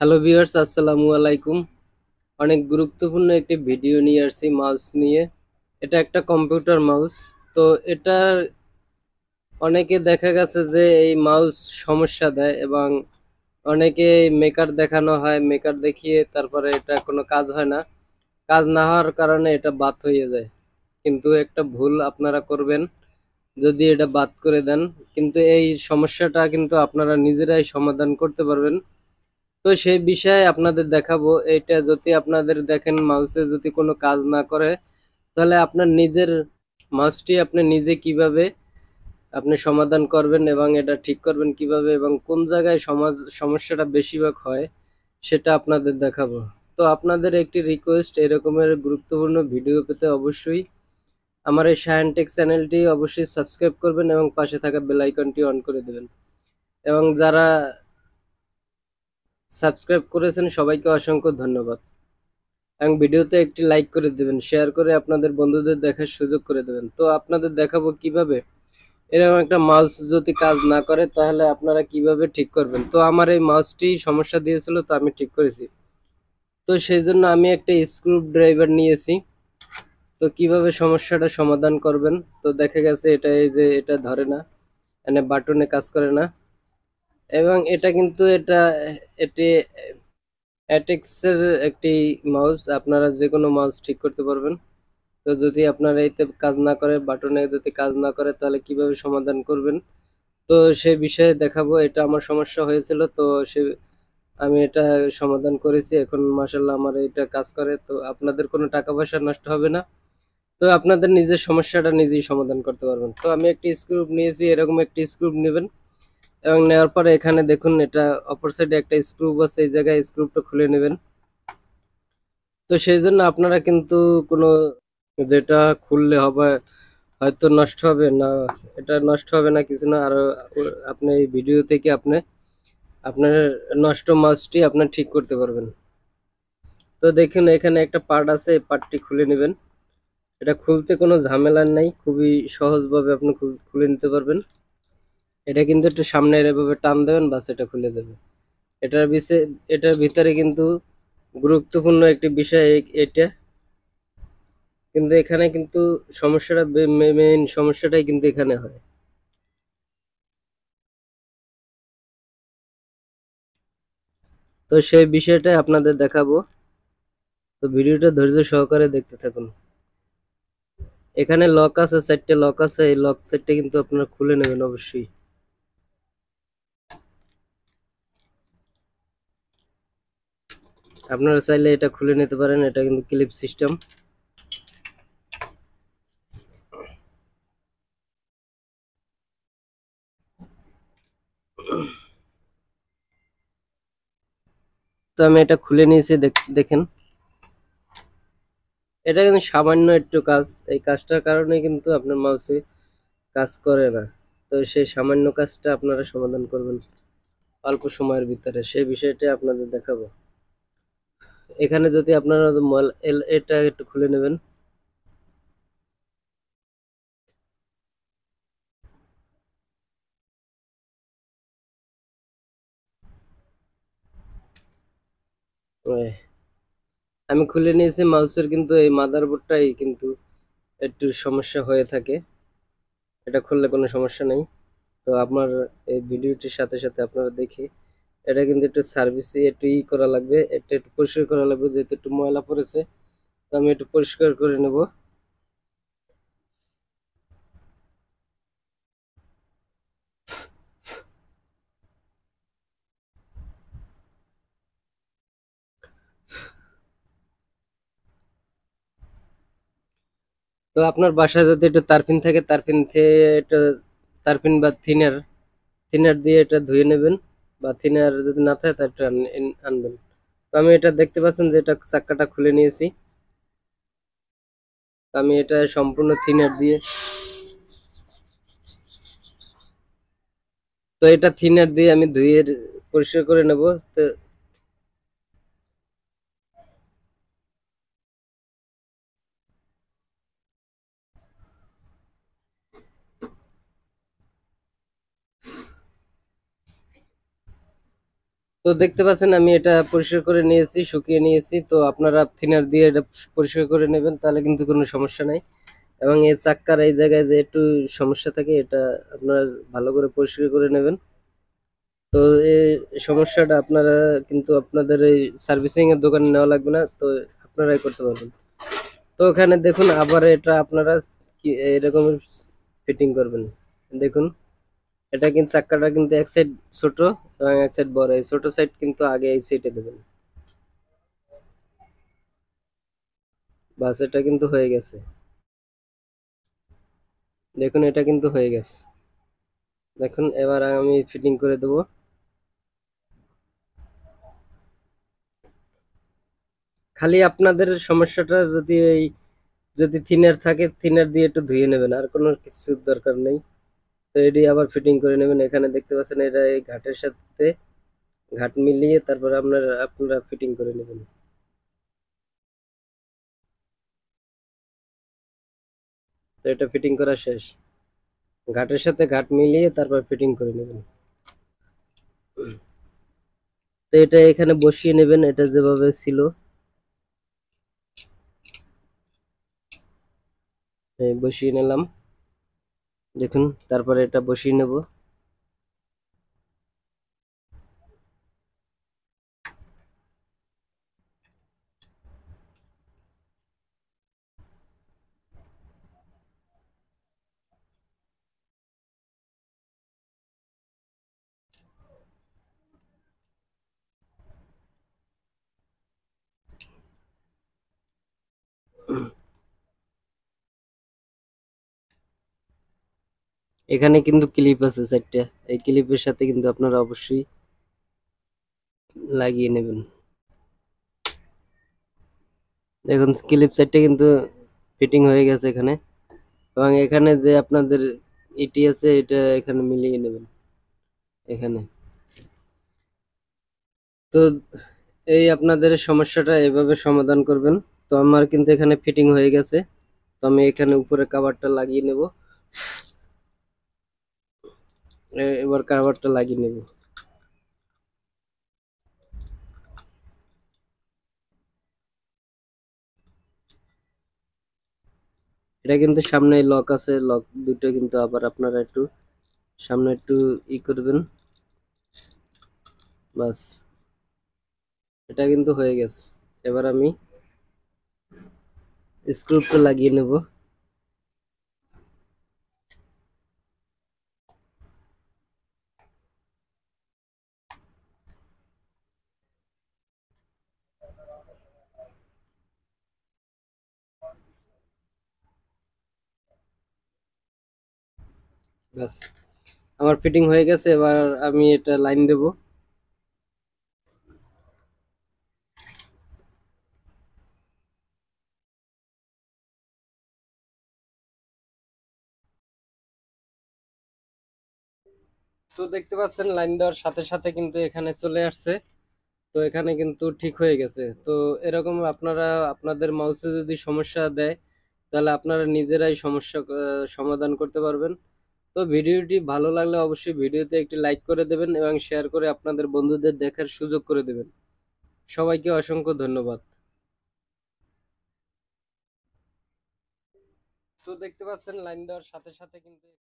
Hello viewers, আসসালামু আলাইকুম। অনেক গুরুত্বপূর্ণ একটি ভিডিও নিয়ে আসছি মাউস নিয়ে। এটা একটা কম্পিউটার মাউস। তো এটা অনেকে দেখা গেছে যে এই মাউস সমস্যা দেয় এবং অনেকে মেকার দেখানো হয়, মেকার দেখিয়ে তারপরে এটা কোনো কাজ হয় না। কাজ না হওয়ার কারণে এটা বাদ হয়ে যায়। কিন্তু একটা ভুল আপনারা করবেন যদি এটা বাদ করে দেন, কিন্তু এই সমস্যাটা কিন্তু আপনারা নিজেরাই সমাধান করতে পারবেন। তো সেই বিষয়ে আপনাদের দেখাবো। এটা যদি আপনাদের দেখেন মাউসে যদি কোনো কাজ না করে, তাহলে আপনার নিজের মাউসটি আপনি নিজে কিভাবে আপনি সমাধান করবেন এবং এটা ঠিক করবেন কিভাবে এবং কোন জায়গায় সমস্যাটা বেশিরভাগ হয় সেটা আপনাদের দেখাবো। তো আপনাদের একটি রিকোয়েস্ট, এরকমের গুরুত্বপূর্ণ ভিডিও পেতে অবশ্যই আমার এই শাহেন টেক চ্যানেলটি অবশ্যই সাবস্ক্রাইব করবেন এবং পাশে থাকা বেল আইকনটি অন করে দেবেন। এবং যারা সাবস্ক্রাইব করেছেন সবাইকে অসংখ্য ধন্যবাদ। এবং ভিডিওতে একটি লাইক করে দেবেন, শেয়ার করে আপনাদের বন্ধুদের দেখার সুযোগ করে দেবেন। তো আপনাদের দেখাবো কিভাবে এরকম একটা মাউস যদি কাজ না করে তাহলে আপনারা কিভাবে ঠিক করবেন। তো আমার এই মাউসটি সমস্যা দিয়েছিল, তো আমি ঠিক করেছি। তো সেই জন্য আমি একটা স্ক্রু ড্রাইভার নিয়েছি। তো কিভাবে সমস্যাটা সমাধান করবেন, তো দেখা গেছে এটা এই যে এটা ধরে না, মানে বাটনে কাজ করে না। এবং এটা কিন্তু এটি অ্যাটেক্সের একটি মাউস, আপনারা যে কোনো মাউস ঠিক করতে পারবেন। তো যদি আপনার এতে কাজ না করে, বাটনে যদি কাজ না করে, তাহলে কিভাবে সমাধান করবেন তো সে বিষয়ে দেখাবো। এটা আমার সমস্যা হয়েছিল, তো সে আমি এটা সমাধান করেছি। এখন মাশাআল্লাহ আমার এটা কাজ করে। তো আপনাদের কোনো টাকা পয়সা নষ্ট হবে না। তো আপনাদের নিজের সমস্যাটা নিজেই সমাধান করতে পারবেন। তো আমি একটি স্ক্রু নিয়েছি, এরকম একটি স্ক্রু নেবেন এবং নেওয়ার পরে এখানে দেখুন এটা অপর সাইডে একটা স্ক্রু আছে, এই জায়গায় স্ক্রুটা খুলে নেবেন। তো সেই জন্য আপনারা কিন্তু কোনো যেটা খুললে হবে হয়তো নষ্ট হবে না, এটা নষ্ট হবে না কিছু না। আর আপনি এই ভিডিও থেকে আপনি আপনার নষ্ট মাছটি আপনার ঠিক করতে পারবেন। তো দেখুন এখানে একটা পার্ট আছে, এই পার্টটি খুলে নেবেন। এটা খুলতে কোনো ঝামেলা নেই, খুবই সহজভাবে আপনি খুলে নিতে পারবেন। এটা কিন্তু একটু সামনে এভাবে টান দেবেন, বাস এটা খুলে যাবে। এটার ভিতরে কিন্তু গুরুত্বপূর্ণ একটি বিষয় এটা কিন্তু এখানে কিন্তু সমস্যাটা, মেইন সমস্যাটাই কিন্তু এখানে হয়। তো সেই বিষয়টা আপনাদের দেখাবো। তো ভিডিওটা ধৈর্য সহকারে দেখতে থাকুন। এখানে লক আছে, চারটে লক আছে, এই লক সেটটা কিন্তু আপনারা খুলে নেবেন অবশ্যই। আপনারা চাইলে এটা খুলে নিতে পারেন, এটা কিন্তু ক্লিপ সিস্টেম। তো আমি এটা খুলে নিয়েছি, দেখেন এটা কিন্তু সামান্য একটু কাজ। এই কাজটার কারণে কিন্তু আপনার মাউসে কাজ করে না। তো সেই সামান্য কাজটা আপনারা সমাধান করবেন অল্প সময়ের ভিতরে, সেই বিষয়টা আপনাদের দেখাবো। এখানে যদি আপনারা এটা একটু খুলে নেবেন। আমি খুলে নিয়েছি মাউসের, কিন্তু এই মাদারবোর্ডটাই কিন্তু একটু সমস্যা হয়ে থাকে। এটা খুললে কোনো সমস্যা নেই। তো আপনার এই ভিডিওটির সাথে সাথে আপনারা দেখে এটা কিন্তু একটু সার্ভিসে একটু করা লাগবে, এটা একটু পরিষ্কার করা লাগবে, যেহেতু একটু ময়লা পড়েছে। তো আমি একটু পরিষ্কার করে নেব। তো আপনার বাসায় যদি একটু তারপিন থাকে, তারপিন থেকে এটা তারপিন বা থিনার দিয়ে এটা ধুয়ে নেবেন। বা থিনার যদি না থাকে তাহলে আনবেন। তো আমি এটা দেখতে পাচ্ছেন যে এটা চাক্কাটা খুলে নিয়েছি। তো আমি এটা সম্পূর্ণ থিনার দিয়ে, তো এটা থিনার দিয়ে আমি ধুয়ে পরিষ্কার করে নেব। তো তো দেখতে পাচ্ছেন আমি এটা পরিষ্কার করে নিয়েছি, শুকিয়ে নিয়েছি। তো আপনারা থিনার দিয়ে এটা পরিষ্কার করে নেবেন, তাহলে কিন্তু কোনো সমস্যা নাই। এবং এই চাক্কার এই জায়গায় যে একটু সমস্যা থাকে, এটা আপনার ভালো করে পরিষ্কার করে নেবেন। তো এই সমস্যাটা আপনারা কিন্তু আপনাদের এই সার্ভিসিং এর দোকানে নেওয়া লাগবে না, তো আপনারাই করতে পারবেন। তো ওখানে দেখুন আবার এটা আপনারা কি এরকম ফিটিং করবেন। দেখুন এটা কিন্তু চাক্কাটা কিন্তু এক সাইড ছোট এবং এক সাইড বড়, এই ছোট সাইড কিন্তু আগে এই সাইডে দেবেন। বাস এটা কিন্তু হয়ে গেছে। দেখুন এটা কিন্তু হয়ে গেছে। দেখুন এবার আমি ফিটিং করে দেবো। খালি আপনাদের সমস্যাটা যদি এই যদি থিনার থাকে, থিনার দিয়ে একটু ধুয়ে নেবেন, আর কোনো কিছুর দরকার নেই। তো এটি আবার ফিটিং করে নেবেন। এখানে দেখতে পাচ্ছেন এটা এই ঘাটের সাথে ঘাট মিলিয়ে তারপর আপনারা ফিটিং করে নেবেন। তো এটা ফিটিং করা শেষ। ঘাটের সাথে ঘাট মিলিয়ে তারপর ফিটিং করে নেবেন। তো এটা এখানে বসিয়ে নেবেন, এটা যেভাবে ছিল বসিয়ে নিলাম। দেখুন তারপরে এটা বসিয়ে নেব। এখানে কিন্তু ক্লিপ আছে চারটা, এই ক্লিপের সাথে কিন্তু আপনারা অবশ্যই লাগিয়ে নেবেন। দেখুন ক্লিপ চারটা কিন্তু ফিটিং হয়ে গেছে এখানে। এবং এখানে যে আপনাদের ইটি আছে এটা এখানে মিলিয়ে নেবেন এখানে। তো এই আপনাদের সমস্যাটা এভাবে সমাধান করবেন। তো আমার কিন্তু এখানে ফিটিং হয়ে গেছে। তো আমি এখানে উপরে কভারটা লাগিয়ে নেব। এবার কভারটা লাগিয়ে নেব। এটা কিন্তু সামনে লক আছে, লক দুটো কিন্তু আবার আপনারা একটু সামনে একটু করবেন। বাস এটা কিন্তু হয়ে গেছে। এবার আমি স্ক্রুটা লাগিয়ে নেব। বাস আমার ফিটিং হয়ে গেছে। এবার আমি এটা লাইন দেব। তো দেখতে পাচ্ছেন লাইন দেওয়ার সাথে সাথে কিন্তু এখানে চলে আসছে। তো এখানে কিন্তু ঠিক হয়ে গেছে। তো এরকম আপনারা আপনাদের মাউসে যদি সমস্যা দেয়, তাহলে আপনারা নিজেরাই সমস্যা সমাধান করতে পারবেন। তো ভিডিওটি ভালো লাগলে অবশ্যই ভিডিওতে একটি লাইক করে দেবেন এবং শেয়ার করে আপনাদের বন্ধুদের দেখার সুযোগ করে দেবেন। সবাইকে অসংখ্য ধন্যবাদ। তো দেখতে পাচ্ছেন লাইন দেওয়ার সাথে সাথে কিন্তু